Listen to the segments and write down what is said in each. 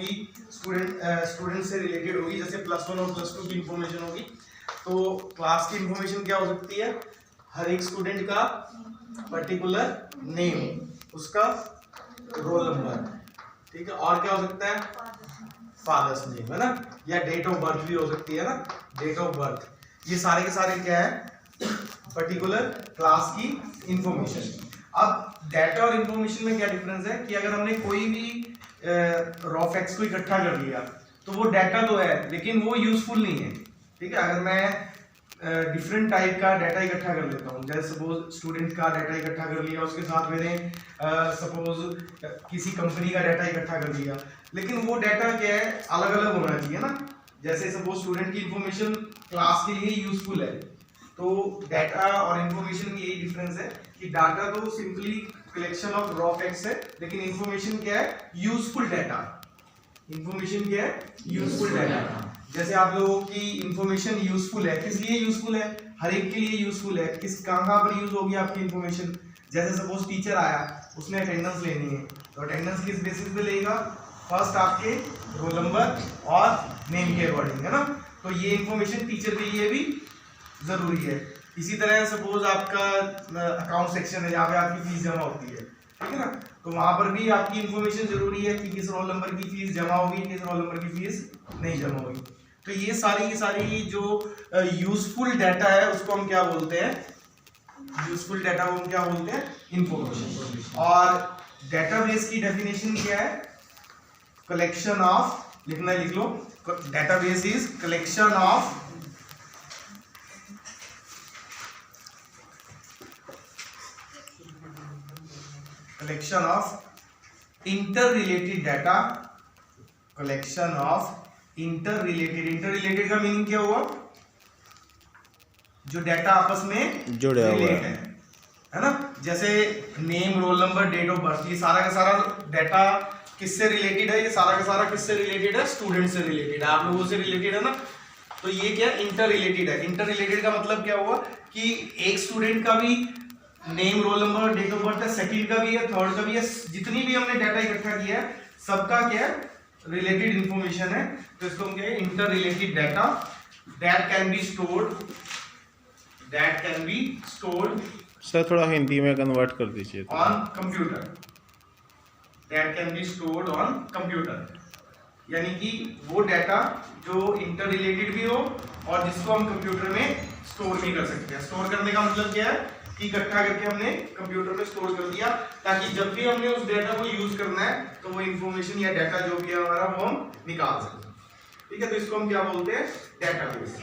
होगी स्टूडेंट से रिलेटेड होगी, जैसे +1 और +2 की इंफॉर्मेशन होगी। तो क्लास की इंफॉर्मेशन क्या हो सकती है, हर एक स्टूडेंट का पर्टिकुलर नेम, उसका रोल नंबर, ठीक है, और क्या हो सकता है, फादर्स नेम, है ना, या डेट ऑफ बर्थ भी हो सकती है ना, डेट ऑफ बर्थ। ये सारे के सारे क्या है, पर्टिकुलर क्लास की इंफॉर्मेशन। अब डाटा और इंफॉर्मेशन में क्या डिफरेंस है कि अगर हमने कोई भी रॉ फैक्ट्स को इकट्ठा कर लिया तो वो डाटा तो है लेकिन वो यूजफुल नहीं है, ठीक है। अगर मैं डिफरेंट टाइप का डाटा इकट्ठा कर लेता हूँ, जैसे सपोज स्टूडेंट का डाटा इकट्ठा कर लिया, उसके साथ मैंने सपोज किसी कंपनी का डाटा इकट्ठा कर लिया, लेकिन वो डाटा क्या है, अलग अलग होना चाहिए ना। जैसे सपोज स्टूडेंट की इंफॉर्मेशन क्लास के लिए यूजफुल है, तो डाटा और इंफॉर्मेशन में यही डिफरेंस है कि डाटा तो simply collection of raw facts है, लेकिन इंफॉर्मेशन क्या है, यूजफुल डाटा। इंफॉर्मेशन क्या है, यूजफुल डाटा। जैसे आप लोगों की इंफॉर्मेशन यूजफुल है, किस लिए यूजफुल है, हर एक के लिए यूजफुल है, किस कहाँ पर यूज होगी आपकी इंफॉर्मेशन। जैसे सपोज टीचर आया, उसने अटेंडेंस लेनी है, तो अटेंडेंस किस बेसिस पे लेगा, फर्स्ट आपके रोल नंबर और नेम के अकॉर्डिंग, है ना। तो ये इंफॉर्मेशन टीचर के लिए भी जरूरी है। इसी तरह सपोज आपका अकाउंट सेक्शन है जहाँ पे आपकी फीस जमा होती है, ठीक है ना, तो वहां पर भी आपकी इंफॉर्मेशन जरूरी है कि किस रोल नंबर की फीस जमा होगी, किस रोल नंबर की फीस नहीं जमा होगी। तो ये सारी की सारी जो यूजफुल डाटा है उसको हम क्या बोलते हैं, यूजफुल डाटा को हम क्या बोलते हैं, इंफॉर्मेशन। और डेटाबेस की डेफिनेशन क्या है, कलेक्शन ऑफ, लिखना लिख लो, database is collection of collection of interrelated data, collection of interrelated का मीनिंग क्या हुआ, जो डाटा आपस में जुड़े हुए हैं, है ना। जैसे name, roll number, date of birth, ये सारा का सारा डाटा किससे रिलेटेड है, ये सारा का सारा किससे रिलेटेड है, स्टूडेंट से रिलेटेड है, आप लोगों से रिलेटेड है ना। तो ये क्या इंटर रिलेटेड है। इंटर रिलेटेड का मतलब क्या हुआ कि एक स्टूडेंट का भी name, roll number, date of birth है, सेकंड का भी है, थर्ड का भी है, जितनी भी हमने डाटा इकट्ठा किया है सबका क्या है, रिलेटेड इंफॉर्मेशन है। तो इसको हम क्या है, inter related data that can be stored sir थोड़ा हिंदी में कन्वर्ट कर दीजिए on computer, that can be stored on computer, यानी कि वो डाटा जो इंटर रिलेटेड भी हो और जिसको हम कंप्यूटर में स्टोर भी कर सकते हैं। स्टोर करने का मतलब क्या है कि इकट्ठा करके हमने कंप्यूटर में स्टोर कर दिया, ताकि जब भी हमने उस डाटा को यूज करना है तो वो इंफॉर्मेशन या डाटा जो भी है हमारा वो हम निकाल सकें, ठीक है। तो इसको हम क्या बोलते हैं, डेटाबेस।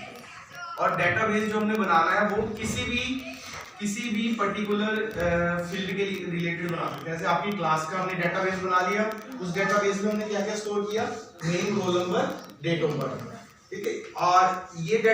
और डेटाबेस जो हमने बनाना है वो किसी भी पर्टिकुलर फील्ड के रिलेटेड बना सकते हैं। जैसे आपकी क्लास का हमने डेटाबेस बना लिया, उस डेटाबेस में हमने क्या क्या स्टोर किया, name, roll number, date of birth, ठीक है। और ये